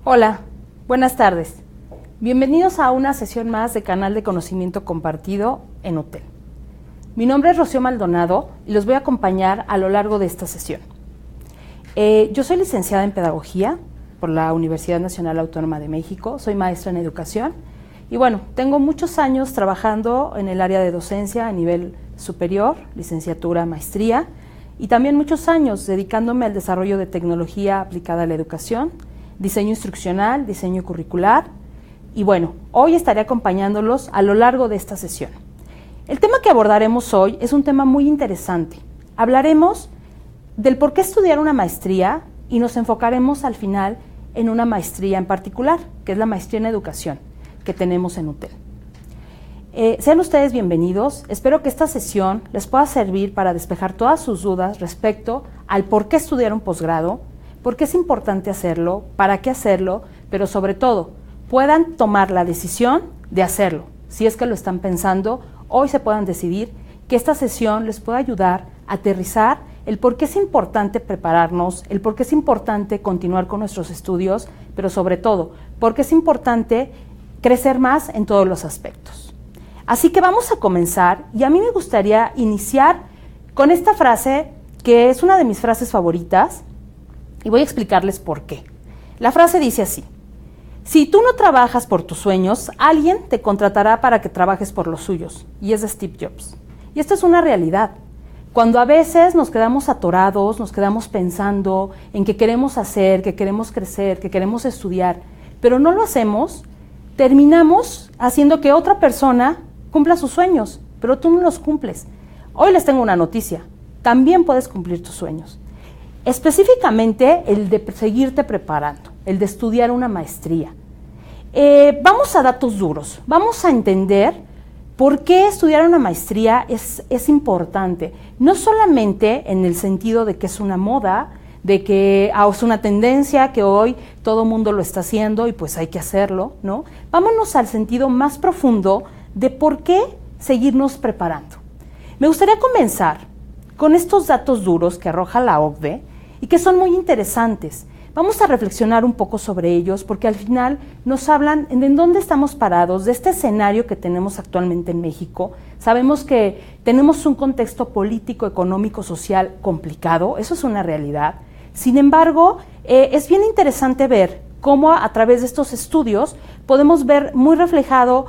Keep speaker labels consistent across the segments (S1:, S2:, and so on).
S1: Hola, buenas tardes. Bienvenidos a una sesión más de Canal de Conocimiento Compartido en UTEL. Mi nombre es Rocío Maldonado y los voy a acompañar a lo largo de esta sesión. Yo soy licenciada en Pedagogía por la Universidad Nacional Autónoma de México, soy maestra en Educación y bueno, tengo muchos años trabajando en el área de docencia a nivel superior, licenciatura, maestría y también muchos años dedicándome al desarrollo de tecnología aplicada a la educación, diseño instruccional, diseño curricular y bueno, hoy estaré acompañándolos a lo largo de esta sesión. El tema que abordaremos hoy es un tema muy interesante. Hablaremos del por qué estudiar una maestría y nos enfocaremos al final en una maestría en particular, que es la maestría en educación que tenemos en UTEL. Sean ustedes bienvenidos, espero que esta sesión les pueda servir para despejar todas sus dudas respecto al por qué estudiar un posgrado, por qué es importante hacerlo, para qué hacerlo, pero sobre todo puedan tomar la decisión de hacerlo. Si es que lo están pensando, hoy se puedan decidir que esta sesión les pueda ayudar a aterrizar el por qué es importante prepararnos, el por qué es importante continuar con nuestros estudios, pero sobre todo, por qué es importante crecer más en todos los aspectos. Así que vamos a comenzar y a mí me gustaría iniciar con esta frase que es una de mis frases favoritas y voy a explicarles por qué. La frase dice así: si tú no trabajas por tus sueños, alguien te contratará para que trabajes por los suyos. Y es de Steve Jobs. Y esto es una realidad. Cuando a veces nos quedamos atorados, nos quedamos pensando en qué queremos hacer, que queremos crecer, que queremos estudiar, pero no lo hacemos, terminamos haciendo que otra persona cumpla sus sueños, pero tú no los cumples. Hoy les tengo una noticia. También puedes cumplir tus sueños. Específicamente el de seguirte preparando, el de estudiar una maestría. Vamos a datos duros, vamos a entender por qué estudiar una maestría es importante, no solamente en el sentido de que es una moda, de que es una tendencia, que hoy todo mundo lo está haciendo y pues hay que hacerlo, ¿no? Vámonos al sentido más profundo de por qué seguirnos preparando. Me gustaría comenzar con estos datos duros que arroja la OCDE y que son muy interesantes. Vamos a reflexionar un poco sobre ellos porque al final nos hablan de dónde estamos parados, de este escenario que tenemos actualmente en México. Sabemos que tenemos un contexto político, económico, social complicado, eso es una realidad. Sin embargo, es bien interesante ver cómo a través de estos estudios podemos ver muy reflejado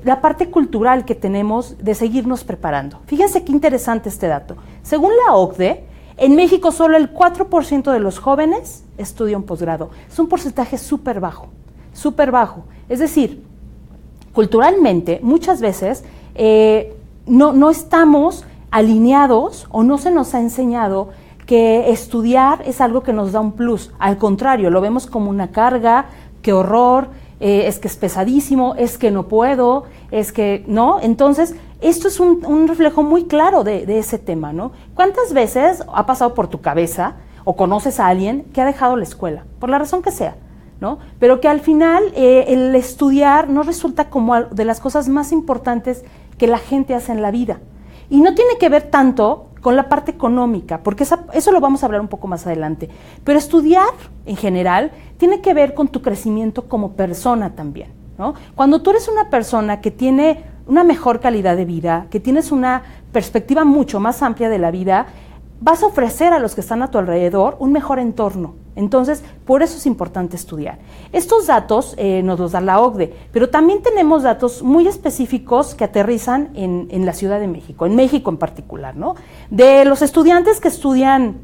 S1: la parte cultural que tenemos de seguirnos preparando. Fíjense qué interesante este dato. Según la OCDE, en México solo el 4% de los jóvenes estudia un posgrado. Es un porcentaje súper bajo, súper bajo. Es decir, culturalmente muchas veces no estamos alineados o no se nos ha enseñado que estudiar es algo que nos da un plus. Al contrario, lo vemos como una carga, qué horror, es que es pesadísimo, es que no puedo, es que no. Entonces, esto es un reflejo muy claro de ese tema, ¿no? ¿Cuántas veces ha pasado por tu cabeza o conoces a alguien que ha dejado la escuela, por la razón que sea, ¿no? Pero que al final el estudiar no resulta como de las cosas más importantes que la gente hace en la vida. Y no tiene que ver tanto con la parte económica, porque eso lo vamos a hablar un poco más adelante. Pero estudiar, en general, tiene que ver con tu crecimiento como persona también, ¿no? Cuando tú eres una persona que tiene una mejor calidad de vida, que tienes una perspectiva mucho más amplia de la vida, vas a ofrecer a los que están a tu alrededor un mejor entorno. Entonces, por eso es importante estudiar. Estos datos nos los da la OCDE, pero también tenemos datos muy específicos que aterrizan en la Ciudad de México, en México en particular, ¿no? De los estudiantes que estudian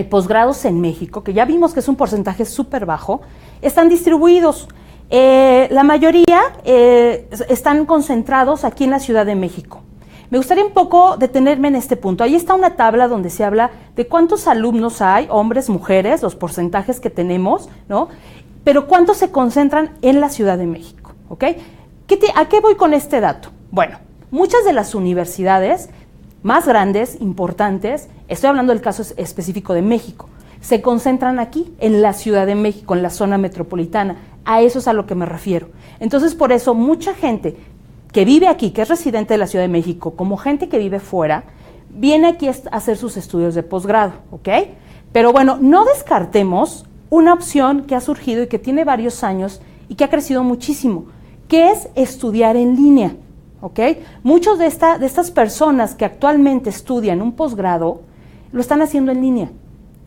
S1: posgrados en México, que ya vimos que es un porcentaje súper bajo, están distribuidos. La mayoría están concentrados aquí en la Ciudad de México. Me gustaría un poco detenerme en este punto. Ahí está una tabla donde se habla de cuántos alumnos hay, hombres, mujeres, los porcentajes que tenemos, ¿no? Pero cuántos se concentran en la Ciudad de México, ¿ok? ¿A qué voy con este dato? Bueno, muchas de las universidades más grandes, importantes, estoy hablando del caso específico de México, se concentran aquí, en la Ciudad de México, en la zona metropolitana. A eso es a lo que me refiero. Entonces, por eso, mucha gente que vive aquí, que es residente de la Ciudad de México, como gente que vive fuera, viene aquí a hacer sus estudios de posgrado, ¿ok? Pero bueno, no descartemos una opción que ha surgido y que tiene varios años y que ha crecido muchísimo, que es estudiar en línea, ¿ok? Muchos de estas personas que actualmente estudian un posgrado lo están haciendo en línea,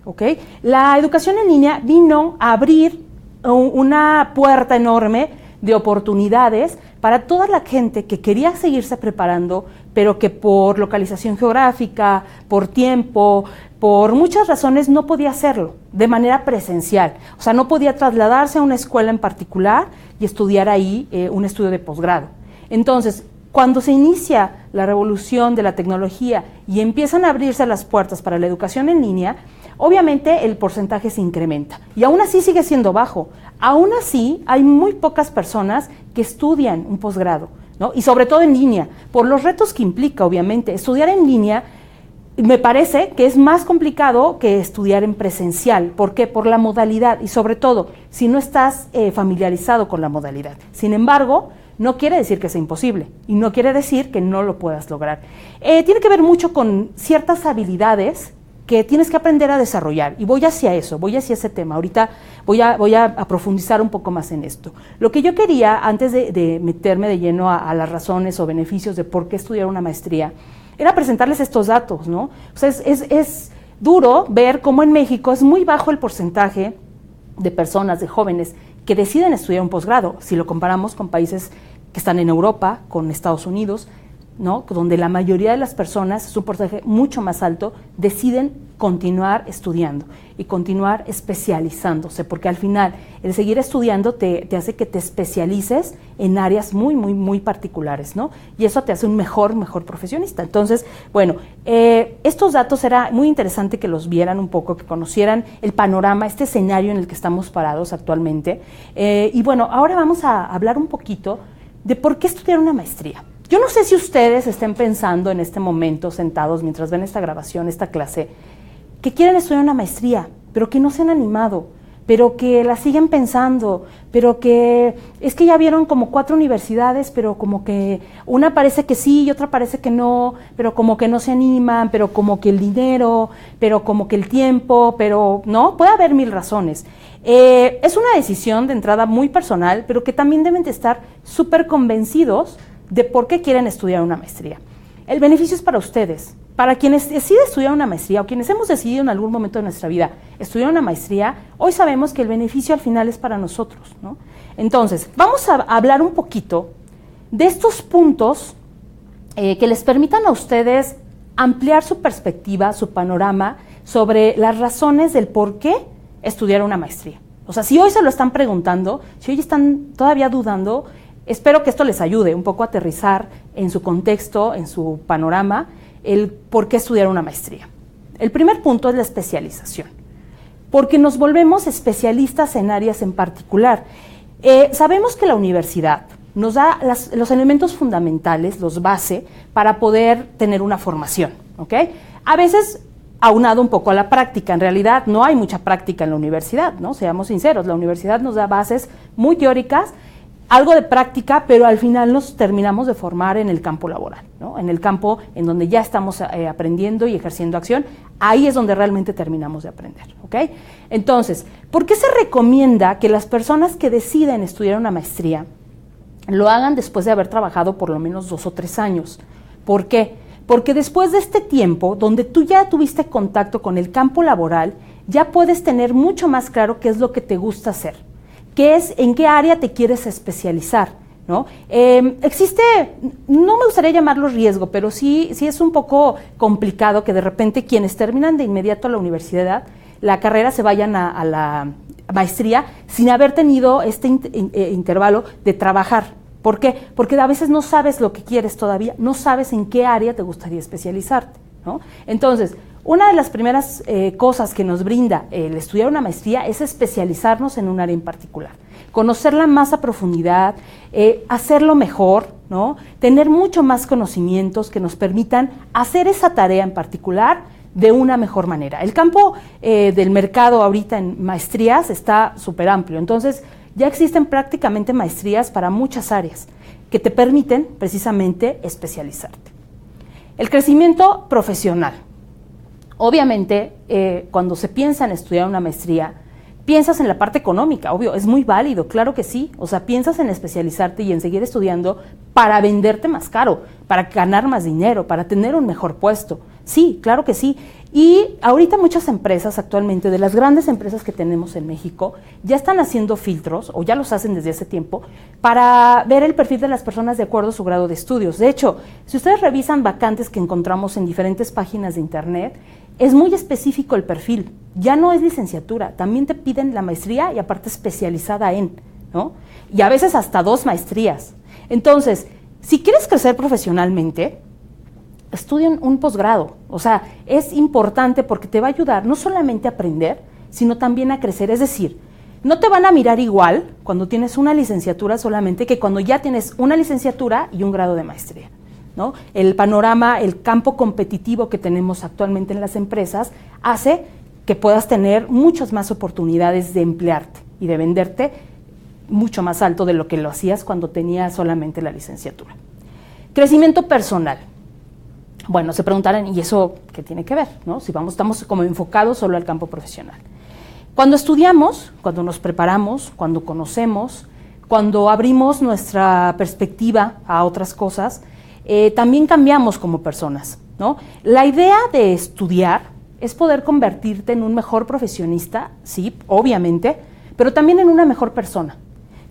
S1: ¿ok? La educación en línea vino a abrir una puerta enorme de oportunidades para toda la gente que quería seguirse preparando, pero que por localización geográfica, por tiempo, por muchas razones no podía hacerlo de manera presencial. O sea, no podía trasladarse a una escuela en particular y estudiar ahí un estudio de posgrado. Entonces, cuando se inicia la revolución de la tecnología y empiezan a abrirse las puertas para la educación en línea, obviamente el porcentaje se incrementa y aún así sigue siendo bajo. Aún así hay muy pocas personas que estudian un posgrado, ¿no? Y sobre todo en línea, por los retos que implica, obviamente. Estudiar en línea me parece que es más complicado que estudiar en presencial. ¿Por qué? Por la modalidad y sobre todo si no estás familiarizado con la modalidad. Sin embargo, no quiere decir que sea imposible y no quiere decir que no lo puedas lograr. Tiene que ver mucho con ciertas habilidades que tienes que aprender a desarrollar y voy hacia eso, voy hacia ese tema. Ahorita voy a profundizar un poco más en esto. Lo que yo quería, antes de meterme de lleno a las razones o beneficios de por qué estudiar una maestría, era presentarles estos datos, ¿no? O sea, es duro ver cómo en México es muy bajo el porcentaje de personas, de jóvenes, que deciden estudiar un posgrado, si lo comparamos con países que están en Europa, con Estados Unidos, ¿no? Donde la mayoría de las personas, es un porcentaje mucho más alto, deciden continuar estudiando y continuar especializándose, porque al final el seguir estudiando te hace que te especialices en áreas muy, muy, muy particulares, ¿no? Y eso te hace un mejor profesionista. Entonces, bueno, estos datos era muy interesante que los vieran un poco, que conocieran el panorama, este escenario en el que estamos parados actualmente. Y bueno, ahora vamos a hablar un poquito de por qué estudiar una maestría. Yo no sé si ustedes estén pensando en este momento, sentados mientras ven esta grabación, esta clase, que quieren estudiar una maestría, pero que no se han animado, pero que la siguen pensando, pero que es que ya vieron como 4 universidades, pero como que una parece que sí y otra parece que no, pero como que no se animan, pero como que el dinero, pero como que el tiempo, pero no, puede haber 1000 razones. Es una decisión de entrada muy personal, pero que también deben de estar súper convencidos de por qué quieren estudiar una maestría. El beneficio es para ustedes. Para quienes deciden estudiar una maestría o quienes hemos decidido en algún momento de nuestra vida estudiar una maestría, hoy sabemos que el beneficio al final es para nosotros, ¿no? Entonces, vamos a hablar un poquito de estos puntos que les permitan a ustedes ampliar su perspectiva, su panorama sobre las razones del por qué estudiar una maestría. O sea, si hoy se lo están preguntando, si hoy están todavía dudando, espero que esto les ayude un poco a aterrizar en su contexto, en su panorama, el por qué estudiar una maestría. El primer punto es la especialización, porque nos volvemos especialistas en áreas en particular. Sabemos que la universidad nos da los elementos fundamentales, los base, para poder tener una formación, ¿ok? A veces aunado un poco a la práctica. En realidad no hay mucha práctica en la universidad, ¿no? Seamos sinceros, la universidad nos da bases muy teóricas, algo de práctica, pero al final nos terminamos de formar en el campo laboral, ¿no? En el campo en donde ya estamos aprendiendo y ejerciendo acción, ahí es donde realmente terminamos de aprender, ¿ok? Entonces, ¿por qué se recomienda que las personas que deciden estudiar una maestría lo hagan después de haber trabajado por lo menos 2 o 3 años? ¿Por qué? Porque después de este tiempo, donde tú ya tuviste contacto con el campo laboral, ya puedes tener mucho más claro qué es lo que te gusta hacer. ¿Qué es, en qué área te quieres especializar, ¿no? Existe, no me gustaría llamarlo riesgo, pero sí es un poco complicado que de repente quienes terminan de inmediato la universidad, la carrera, se vayan a la maestría sin haber tenido este intervalo de trabajar. ¿Por qué? Porque a veces no sabes lo que quieres todavía, no sabes en qué área te gustaría especializarte, ¿no? Entonces, una de las primeras cosas que nos brinda el estudiar una maestría es especializarnos en un área en particular, conocerla más a profundidad, hacerlo mejor, ¿no? Tener mucho más conocimientos que nos permitan hacer esa tarea en particular de una mejor manera. El campo del mercado ahorita en maestrías está súper amplio, entonces ya existen prácticamente maestrías para muchas áreas que te permiten precisamente especializarte. El crecimiento profesional. Obviamente, cuando se piensa en estudiar una maestría, Piensas en la parte económica, obvio, es muy válido, claro que sí. O sea, piensas en especializarte y en seguir estudiando para venderte más caro, para ganar más dinero, para tener un mejor puesto. Sí, claro que sí. Y ahorita muchas empresas actualmente, de las grandes empresas que tenemos en México, ya están haciendo filtros, o ya los hacen desde hace tiempo, para ver el perfil de las personas de acuerdo a su grado de estudios. De hecho, si ustedes revisan vacantes que encontramos en diferentes páginas de internet, es muy específico el perfil. Ya no es licenciatura, también te piden la maestría y aparte especializada en, ¿no? Y a veces hasta 2 maestrías. Entonces, si quieres crecer profesionalmente, estudia un posgrado. O sea, es importante porque te va a ayudar no solamente a aprender, sino también a crecer. Es decir, no te van a mirar igual cuando tienes una licenciatura solamente que cuando ya tienes una licenciatura y un grado de maestría, ¿no? El panorama, el campo competitivo que tenemos actualmente en las empresas hace que puedas tener muchas más oportunidades de emplearte y de venderte mucho más alto de lo que lo hacías cuando tenías solamente la licenciatura. Crecimiento personal. Bueno, se preguntarán, ¿y eso qué tiene que ver, ¿no? Si estamos como enfocados solo al campo profesional. Cuando estudiamos, cuando nos preparamos, cuando conocemos, cuando abrimos nuestra perspectiva a otras cosas, también cambiamos como personas, ¿no? La idea de estudiar es poder convertirte en un mejor profesionista, sí, obviamente, pero también en una mejor persona.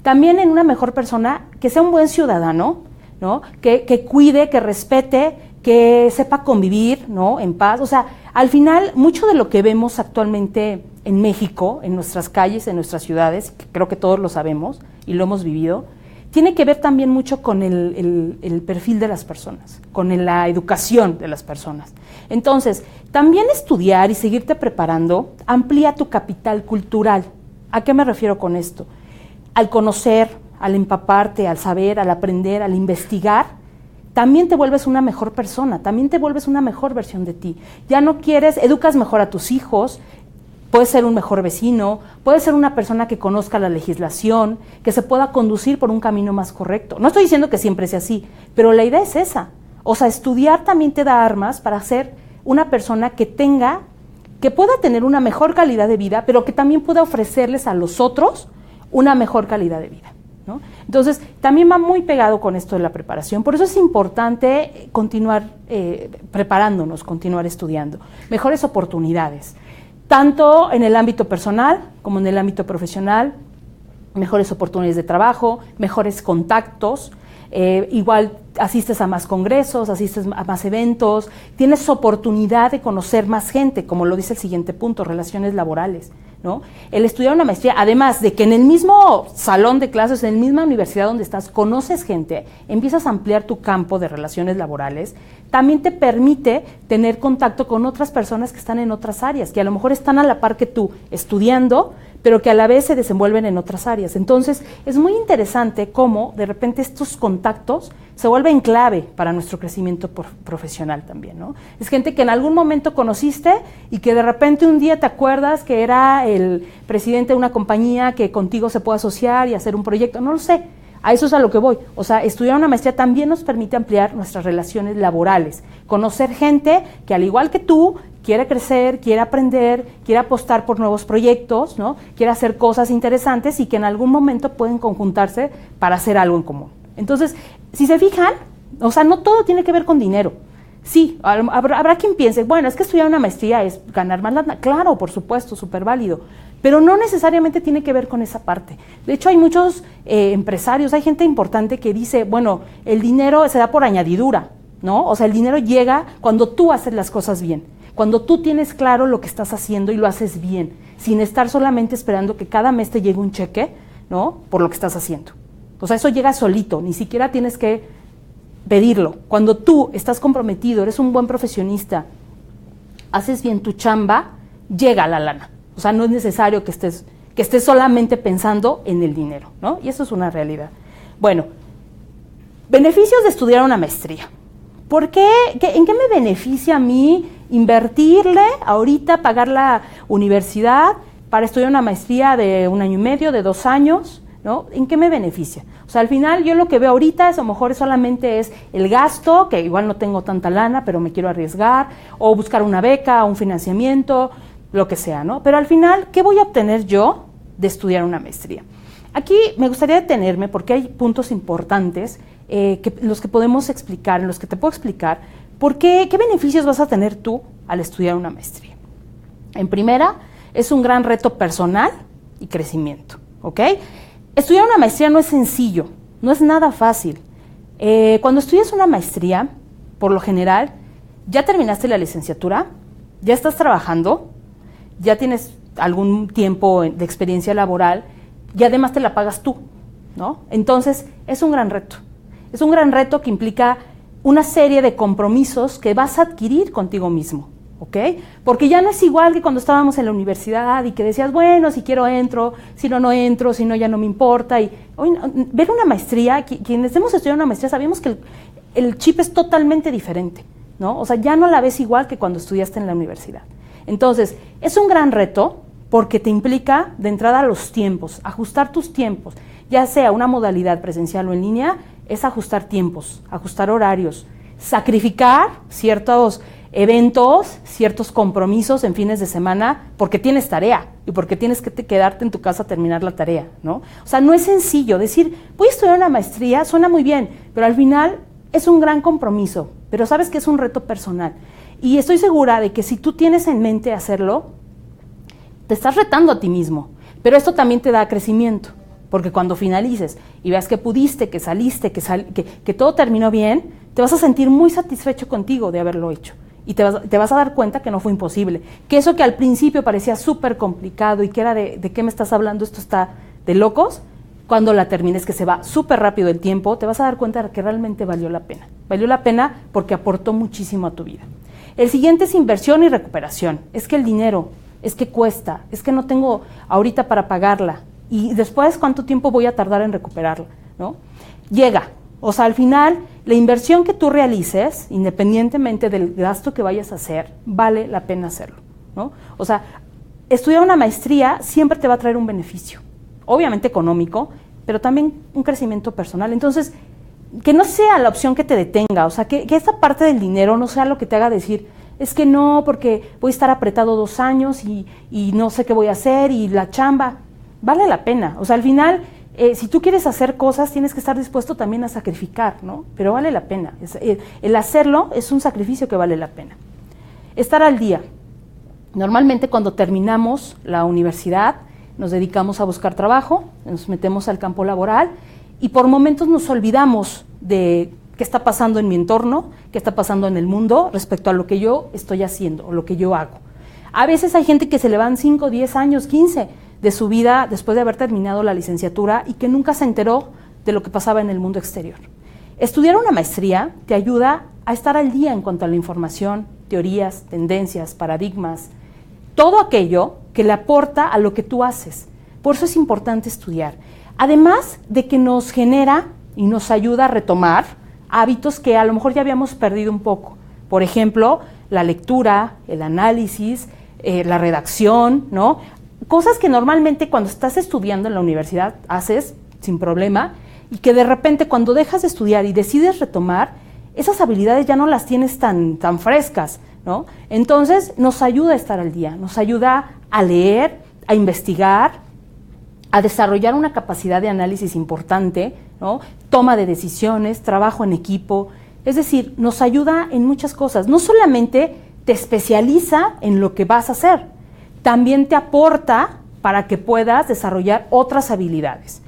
S1: También en una mejor persona que sea un buen ciudadano, ¿no? Que cuide, que respete, que sepa convivir, ¿no? En paz. O sea, al final, mucho de lo que vemos actualmente en México, en nuestras calles, en nuestras ciudades, que creo que todos lo sabemos y lo hemos vivido, tiene que ver también mucho con el perfil de las personas, con la educación de las personas. Entonces, también estudiar y seguirte preparando amplía tu capital cultural. ¿A qué me refiero con esto? Al conocer, al empaparte, al saber, al aprender, al investigar, también te vuelves una mejor persona, también te vuelves una mejor versión de ti. Ya no educas mejor a tus hijos, puedes ser un mejor vecino, puedes ser una persona que conozca la legislación, que se pueda conducir por un camino más correcto. No estoy diciendo que siempre sea así, pero la idea es esa. O sea, estudiar también te da armas para ser una persona que pueda tener una mejor calidad de vida, pero que también pueda ofrecerles a los otros una mejor calidad de vida, ¿no? Entonces, también va muy pegado con esto de la preparación. Por eso es importante continuar preparándonos, continuar estudiando. Mejores oportunidades, tanto en el ámbito personal como en el ámbito profesional, mejores oportunidades de trabajo, mejores contactos, igual asistes a más congresos, asistes a más eventos, tienes oportunidad de conocer más gente, como lo dice el siguiente punto, relaciones laborales, ¿no? El estudiar una maestría, además de que en el mismo salón de clases, en la misma universidad donde estás, conoces gente, empiezas a ampliar tu campo de relaciones laborales, también te permite tener contacto con otras personas que están en otras áreas, que a lo mejor están a la par que tú estudiando, pero que a la vez se desenvuelven en otras áreas. Entonces, es muy interesante cómo de repente estos contactos se vuelven clave para nuestro crecimiento profesional también, ¿no? Es gente que en algún momento conociste y que de repente un día te acuerdas que era el presidente de una compañía que contigo se puede asociar y hacer un proyecto, no lo sé. A eso es a lo que voy. O sea, estudiar una maestría también nos permite ampliar nuestras relaciones laborales, conocer gente que al igual que tú quiere crecer, quiere aprender, quiere apostar por nuevos proyectos, ¿no? Quiere hacer cosas interesantes y que en algún momento pueden conjuntarse para hacer algo en común. Entonces, si se fijan, o sea, no todo tiene que ver con dinero. Sí, habrá quien piense, bueno, es que estudiar una maestría es ganar más lana. Claro, por supuesto, súper válido, pero no necesariamente tiene que ver con esa parte. De hecho, hay muchos empresarios, hay gente importante que dice, bueno, el dinero se da por añadidura, ¿no? O sea, el dinero llega cuando tú haces las cosas bien, cuando tú tienes claro lo que estás haciendo y lo haces bien, sin estar solamente esperando que cada mes te llegue un cheque, ¿no? Por lo que estás haciendo. O sea, eso llega solito, ni siquiera tienes que pedirlo. Cuando tú estás comprometido, eres un buen profesionista, haces bien tu chamba, llega la lana. O sea, no es necesario que estés solamente pensando en el dinero, ¿no? Y eso es una realidad. Bueno, beneficios de estudiar una maestría. ¿Por qué? ¿En qué me beneficia a mí invertirle ahorita, pagar la universidad para estudiar una maestría de 1 año y medio, de 2 años? ¿No? ¿En qué me beneficia? O sea, al final yo lo que veo ahorita es, a lo mejor solamente es el gasto, que igual no tengo tanta lana, pero me quiero arriesgar, o buscar una beca, un financiamiento, lo que sea, ¿no? Pero al final, ¿qué voy a obtener yo de estudiar una maestría. Aquí me gustaría detenerme porque hay puntos importantes los que podemos explicar, en los que te puedo explicar qué beneficios vas a tener tú al estudiar una maestría. En primera, es un gran reto personal y crecimiento, ¿ok? Estudiar una maestría no es sencillo, no es nada fácil. Cuando estudias una maestría, por lo general, ya terminaste la licenciatura, ya estás trabajando, ya tienes algún tiempo de experiencia laboral y además te la pagas tú, ¿no? Entonces, es un gran reto. Es un gran reto que implica una serie de compromisos que vas a adquirir contigo mismo, ¿ok? Porque ya no es igual que cuando estábamos en la universidad y que decías, bueno, si quiero entro, si no, no entro, si no, ya no me importa. Y hoy, ver una maestría, quienes hemos estudiado una maestría sabemos que el chip es totalmente diferente, ¿no? O sea, ya no la ves igual que cuando estudiaste en la universidad. Entonces, es un gran reto porque te implica de entrada los tiempos, ajustar tus tiempos, ya sea una modalidad presencial o en línea, es ajustar tiempos, ajustar horarios, sacrificar ciertos eventos, ciertos compromisos en fines de semana porque tienes tarea y porque tienes que quedarte en tu casa a terminar la tarea, ¿no? O sea, no es sencillo decir, voy a estudiar una maestría, suena muy bien, pero al final es un gran compromiso, pero sabes que es un reto personal. Y estoy segura de que si tú tienes en mente hacerlo, te estás retando a ti mismo, pero esto también te da crecimiento, porque cuando finalices y veas que pudiste, que saliste, que todo terminó bien, te vas a sentir muy satisfecho contigo de haberlo hecho. Y te vas a dar cuenta que no fue imposible, que eso que al principio parecía súper complicado y que era de qué me estás hablando, esto está de locos, cuando la termines, que se va súper rápido el tiempo, te vas a dar cuenta de que realmente valió la pena. Valió la pena porque aportó muchísimo a tu vida. El siguiente es inversión y recuperación. Es que el dinero, es que cuesta, es que no tengo ahorita para pagarla. Y después, ¿cuánto tiempo voy a tardar en recuperarla? ¿No? Llega. O sea, al final, la inversión que tú realices, independientemente del gasto que vayas a hacer, vale la pena hacerlo, ¿no? O sea, estudiar una maestría siempre te va a traer un beneficio, obviamente económico, pero también un crecimiento personal. Entonces, que no sea la opción que te detenga, o sea, que esta parte del dinero no sea lo que te haga decir, es que no, porque voy a estar apretado 2 años y no sé qué voy a hacer y la chamba, vale la pena. O sea, al final, si tú quieres hacer cosas, tienes que estar dispuesto también a sacrificar, ¿no? Pero vale la pena. El hacerlo es un sacrificio que vale la pena. Estar al día. Normalmente cuando terminamos la universidad, nos dedicamos a buscar trabajo, nos metemos al campo laboral y por momentos nos olvidamos de qué está pasando en mi entorno, qué está pasando en el mundo respecto a lo que yo estoy haciendo o lo que yo hago. A veces hay gente que se le van 5, 10 años, 15 de su vida después de haber terminado la licenciatura y que nunca se enteró de lo que pasaba en el mundo exterior. Estudiar una maestría te ayuda a estar al día en cuanto a la información, teorías, tendencias, paradigmas, todo aquello que le aporta a lo que tú haces. Por eso es importante estudiar. Además de que nos genera y nos ayuda a retomar hábitos que a lo mejor ya habíamos perdido un poco. Por ejemplo, la lectura, el análisis, la redacción, ¿no? Cosas que normalmente cuando estás estudiando en la universidad haces sin problema y que de repente cuando dejas de estudiar y decides retomar, esas habilidades ya no las tienes tan frescas, ¿no? Entonces nos ayuda a estar al día, nos ayuda a leer, a investigar, a desarrollar una capacidad de análisis importante, ¿no? Toma de decisiones, trabajo en equipo, es decir, nos ayuda en muchas cosas. No solamente te especializa en lo que vas a hacer, también te aporta para que puedas desarrollar otras habilidades.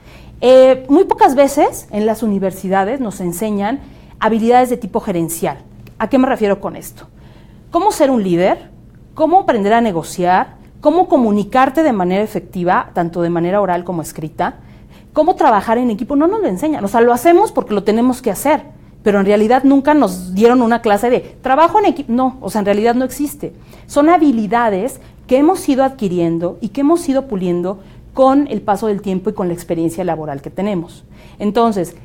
S1: Muy pocas veces en las universidades nos enseñan habilidades de tipo gerencial. ¿A qué me refiero con esto? Cómo ser un líder, cómo aprender a negociar, cómo comunicarte de manera efectiva, tanto de manera oral como escrita, cómo trabajar en equipo, no nos lo enseñan. O sea, lo hacemos porque lo tenemos que hacer, pero en realidad nunca nos dieron una clase de trabajo en equipo. No, o sea, en realidad no existe. Son habilidades que hemos ido adquiriendo y que hemos ido puliendo con el paso del tiempo y con la experiencia laboral que tenemos. Entonces,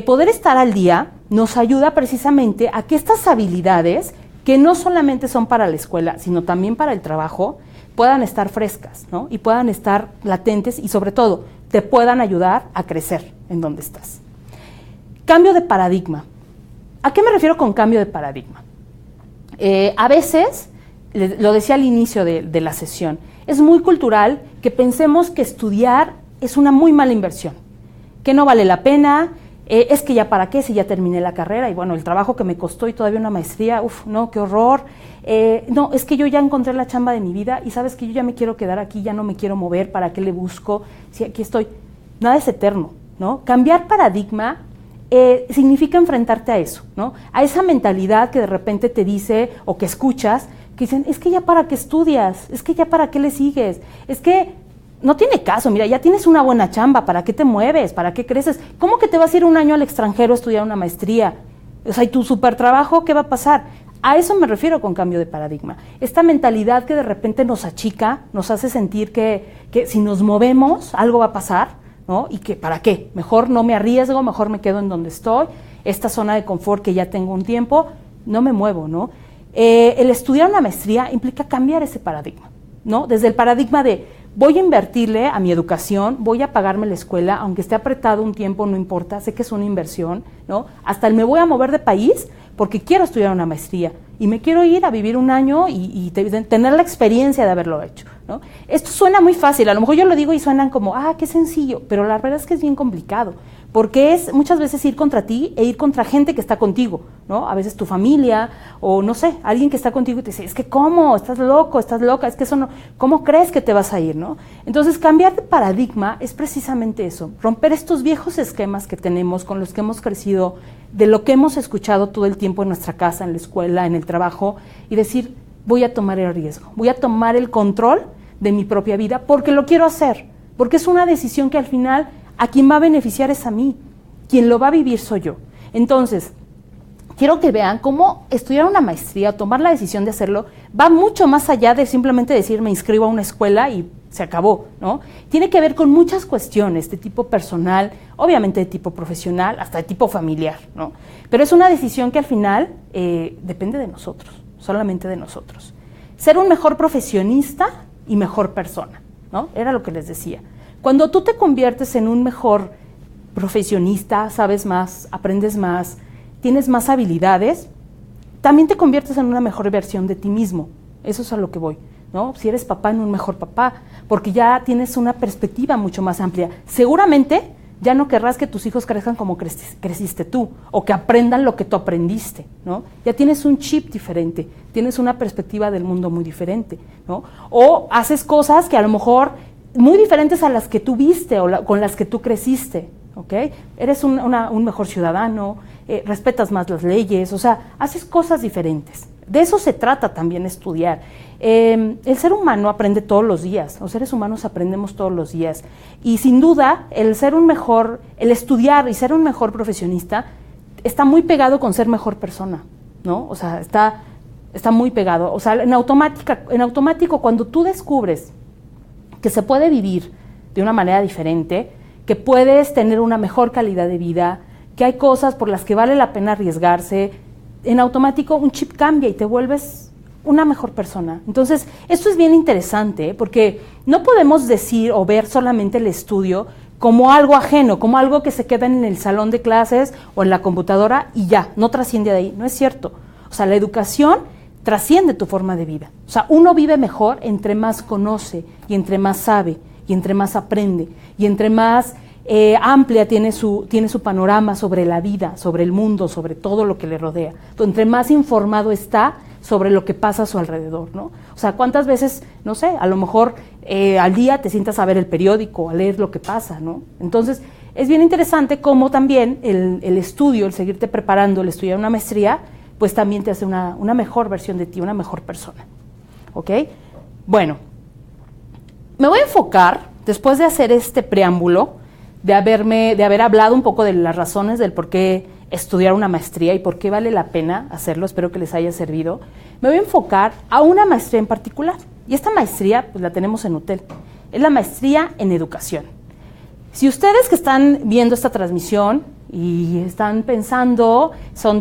S1: poder estar al día nos ayuda precisamente a que estas habilidades, que no solamente son para la escuela, sino también para el trabajo, puedan estar frescas, ¿no? Y puedan estar latentes y sobre todo te puedan ayudar a crecer en donde estás. Cambio de paradigma. ¿A qué me refiero con cambio de paradigma? A veces lo decía al inicio de la sesión, es muy cultural que pensemos que estudiar es una muy mala inversión, que no vale la pena, es que ya para qué si ya terminé la carrera y bueno, el trabajo que me costó y todavía una maestría, no, qué horror, no, es que yo ya encontré la chamba de mi vida y sabes que yo ya me quiero quedar aquí, ya no me quiero mover, ¿para qué le busco? Si aquí estoy, nada es eterno, ¿no? Cambiar paradigma significa enfrentarte a eso, ¿no? A esa mentalidad que de repente te dice o que escuchas, que dicen, es que ya para qué estudias, es que ya para qué le sigues, es que no tiene caso, mira, ya tienes una buena chamba, ¿para qué te mueves? ¿Para qué creces? ¿Cómo que te vas a ir un año al extranjero a estudiar una maestría? O sea, ¿y tu super trabajo qué va a pasar? A eso me refiero con cambio de paradigma. Esta mentalidad que de repente nos achica, nos hace sentir que si nos movemos algo va a pasar, ¿no? Y que ¿para qué? Mejor no me arriesgo, mejor me quedo en donde estoy, esta zona de confort que ya tengo un tiempo, no me muevo, ¿no? El estudiar una maestría implica cambiar ese paradigma, ¿no? Desde el paradigma de voy a invertirle a mi educación, voy a pagarme la escuela, aunque esté apretado un tiempo, no importa, sé que es una inversión, ¿no? Hasta me voy a mover de país porque quiero estudiar una maestría y me quiero ir a vivir un año y tener la experiencia de haberlo hecho, ¿no? Esto suena muy fácil, a lo mejor yo lo digo y suenan como, qué sencillo, pero la verdad es que es bien complicado, porque es muchas veces ir contra ti e ir contra gente que está contigo, ¿no? A veces tu familia o no sé, alguien que está contigo y te dice, es que ¿cómo? Estás loco, estás loca, es que eso no, ¿cómo crees que te vas a ir, no? Entonces cambiar de paradigma es precisamente eso, romper estos viejos esquemas que tenemos, con los que hemos crecido, de lo que hemos escuchado todo el tiempo en nuestra casa, en la escuela, en el trabajo, y decir, voy a tomar el riesgo, voy a tomar el control de mi propia vida porque lo quiero hacer, porque es una decisión que al final a quien va a beneficiar es a mí, quien lo va a vivir soy yo. Entonces, quiero que vean cómo estudiar una maestría o tomar la decisión de hacerlo va mucho más allá de simplemente decir me inscribo a una escuela y se acabó, ¿no? Tiene que ver con muchas cuestiones de tipo personal, obviamente de tipo profesional, hasta de tipo familiar, ¿no? Pero es una decisión que al final depende de nosotros, solamente de nosotros. Ser un mejor profesionista y mejor persona, ¿no? Era lo que les decía. Cuando tú te conviertes en un mejor profesionista, sabes más, aprendes más, tienes más habilidades, también te conviertes en una mejor versión de ti mismo. Eso es a lo que voy, ¿no? Si eres papá, en un mejor papá, porque ya tienes una perspectiva mucho más amplia. Seguramente ya no querrás que tus hijos crezcan como creciste tú, o que aprendan lo que tú aprendiste, ¿no? Ya tienes un chip diferente, tienes una perspectiva del mundo muy diferente, ¿no? O haces cosas que a lo mejor muy diferentes a las que tú viste o con las que tú creciste, ¿ok? Eres un mejor ciudadano, respetas más las leyes, o sea, haces cosas diferentes. De eso se trata también estudiar. El ser humano aprende todos los días, los seres humanos aprendemos todos los días. Y sin duda, el estudiar y ser un mejor profesionista está muy pegado con ser mejor persona, ¿no? O sea, está muy pegado. O sea, en automático, cuando tú descubres que se puede vivir de una manera diferente, que puedes tener una mejor calidad de vida, que hay cosas por las que vale la pena arriesgarse, en automático un chip cambia y te vuelves una mejor persona. Entonces, esto es bien interesante, porque no podemos decir o ver solamente el estudio como algo ajeno, como algo que se queda en el salón de clases o en la computadora y ya, no trasciende de ahí. No es cierto. O sea, la educación trasciende tu forma de vida. O sea, uno vive mejor entre más conoce y entre más sabe y entre más aprende y entre más amplia tiene su panorama sobre la vida, sobre el mundo, sobre todo lo que le rodea. Entre más informado está sobre lo que pasa a su alrededor, ¿no? O sea, ¿cuántas veces, no sé, a lo mejor al día te sientas a ver el periódico, a leer lo que pasa, ¿no? Entonces, es bien interesante cómo también el estudio, el seguirte preparando, el estudiar una maestría, pues también te hace una mejor versión de ti, una mejor persona, ¿ok? Bueno, me voy a enfocar, después de hacer este preámbulo, de haber hablado un poco de las razones del por qué estudiar una maestría y por qué vale la pena hacerlo, espero que les haya servido, me voy a enfocar a una maestría en particular. Y esta maestría, pues la tenemos en UTEL, es la maestría en educación. Si ustedes que están viendo esta transmisión y están pensando,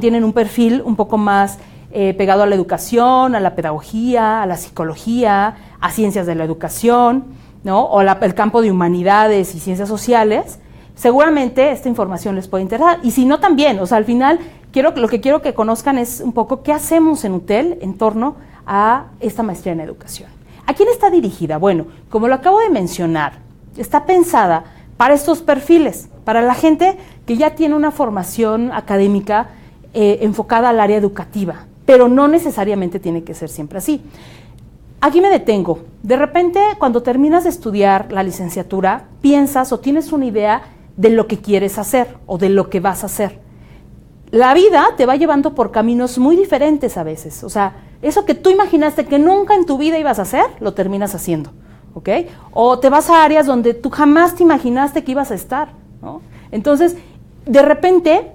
S1: tienen un perfil un poco más pegado a la educación, a la pedagogía, a la psicología, a ciencias de la educación, ¿no? O el campo de humanidades y ciencias sociales, seguramente esta información les puede interesar. Y si no, también, o sea, al final lo que quiero que conozcan es un poco qué hacemos en UTEL en torno a esta maestría en educación. ¿A quién está dirigida? Bueno, como lo acabo de mencionar, está pensada para estos perfiles, para la gente que ya tiene una formación académica enfocada al área educativa, pero no necesariamente tiene que ser siempre así. Aquí me detengo. De repente, cuando terminas de estudiar la licenciatura, piensas o tienes una idea de lo que quieres hacer o de lo que vas a hacer. La vida te va llevando por caminos muy diferentes a veces. O sea, eso que tú imaginaste que nunca en tu vida ibas a hacer, lo terminas haciendo, ¿ok? O te vas a áreas donde tú jamás te imaginaste que ibas a estar, ¿no? Entonces, de repente,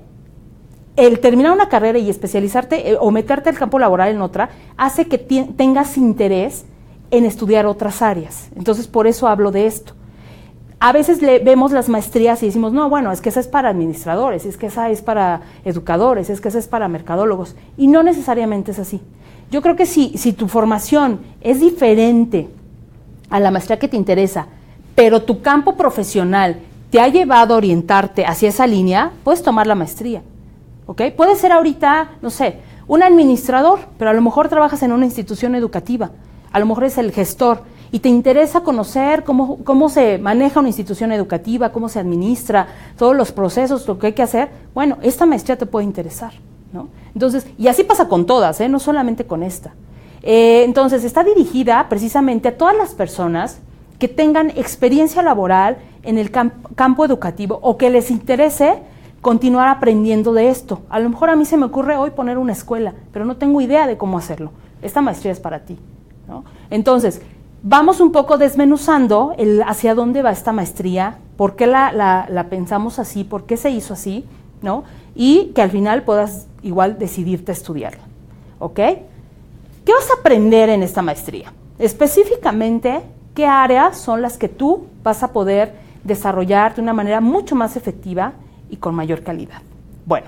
S1: el terminar una carrera y especializarte o meterte al campo laboral en otra hace que tengas interés en estudiar otras áreas. Entonces, por eso hablo de esto. A veces vemos las maestrías y decimos, no, bueno, es que esa es para administradores, es que esa es para educadores, es que esa es para mercadólogos. Y no necesariamente es así. Yo creo que si tu formación es diferente a la maestría que te interesa, pero tu campo profesional te ha llevado a orientarte hacia esa línea, puedes tomar la maestría. ¿Okay? Puede ser ahorita, no sé, un administrador, pero a lo mejor trabajas en una institución educativa, a lo mejor es el gestor y te interesa conocer cómo se maneja una institución educativa, cómo se administra, todos los procesos, lo que hay que hacer. Bueno, esta maestría te puede interesar, ¿no? Entonces, y así pasa con todas, no solamente con esta. Entonces, está dirigida precisamente a todas las personas que tengan experiencia laboral en el campo educativo o que les interese continuar aprendiendo de esto. A lo mejor a mí se me ocurre hoy poner una escuela, pero no tengo idea de cómo hacerlo. Esta maestría es para ti, ¿no? Entonces, vamos un poco desmenuzando hacia dónde va esta maestría, por qué la pensamos así, por qué se hizo así, ¿no? Y que al final puedas igual decidirte a estudiarla, ¿ok? ¿Qué vas a aprender en esta maestría? Específicamente, ¿qué áreas son las que tú vas a poder desarrollar de una manera mucho más efectiva y con mayor calidad? Bueno,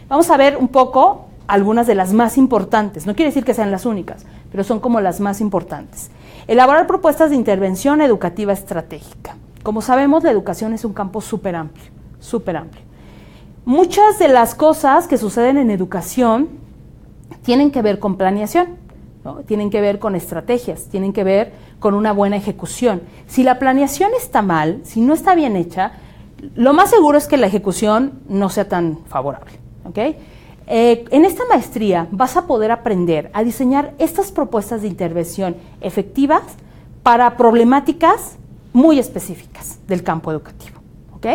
S1: vamos a ver un poco algunas de las más importantes. No quiere decir que sean las únicas, pero son como las más importantes. Elaborar propuestas de intervención educativa estratégica. Como sabemos, la educación es un campo súper amplio, súper amplio. Muchas de las cosas que suceden en educación tienen que ver con planeación, ¿no? Tienen que ver con estrategias, tienen que ver con una buena ejecución. Si la planeación está mal, si no está bien hecha, lo más seguro es que la ejecución no sea tan favorable, ¿ok? En esta maestría vas a poder aprender a diseñar estas propuestas de intervención efectivas para problemáticas muy específicas del campo educativo, ¿ok?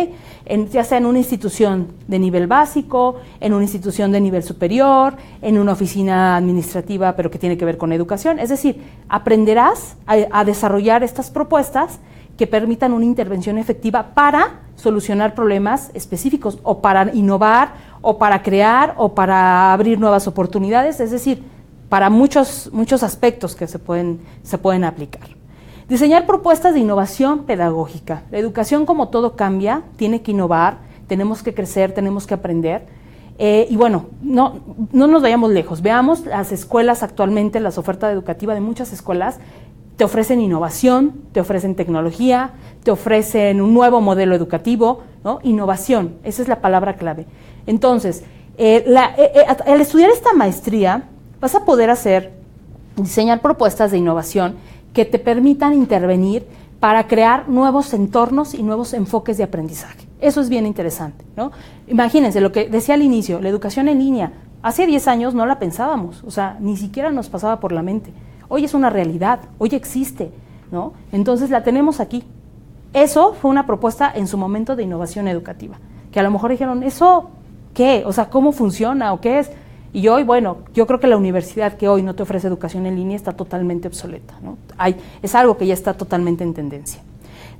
S1: Ya sea en una institución de nivel básico, en una institución de nivel superior, en una oficina administrativa, pero que tiene que ver con educación. Es decir, aprenderás a desarrollar estas propuestas que permitan una intervención efectiva para solucionar problemas específicos o para innovar o para crear o para abrir nuevas oportunidades, es decir, para muchos aspectos que se pueden aplicar. Diseñar propuestas de innovación pedagógica. La educación, como todo cambia, tiene que innovar, tenemos que crecer, tenemos que aprender. Y bueno, no nos vayamos lejos, veamos las escuelas actualmente, las ofertas educativas de muchas escuelas te ofrecen innovación, te ofrecen tecnología, te ofrecen un nuevo modelo educativo, ¿no? Innovación, esa es la palabra clave. Entonces, al estudiar esta maestría, vas a poder diseñar propuestas de innovación que te permitan intervenir para crear nuevos entornos y nuevos enfoques de aprendizaje. Eso es bien interesante, ¿no? Imagínense lo que decía al inicio, la educación en línea. Hace 10 años no la pensábamos, o sea, ni siquiera nos pasaba por la mente. Hoy es una realidad, hoy existe, ¿no? Entonces la tenemos aquí. Eso fue una propuesta en su momento de innovación educativa, que a lo mejor dijeron, ¿eso qué? O sea, ¿cómo funciona o qué es? Y hoy, bueno, yo creo que la universidad que hoy no te ofrece educación en línea está totalmente obsoleta, ¿no? Es algo que ya está totalmente en tendencia.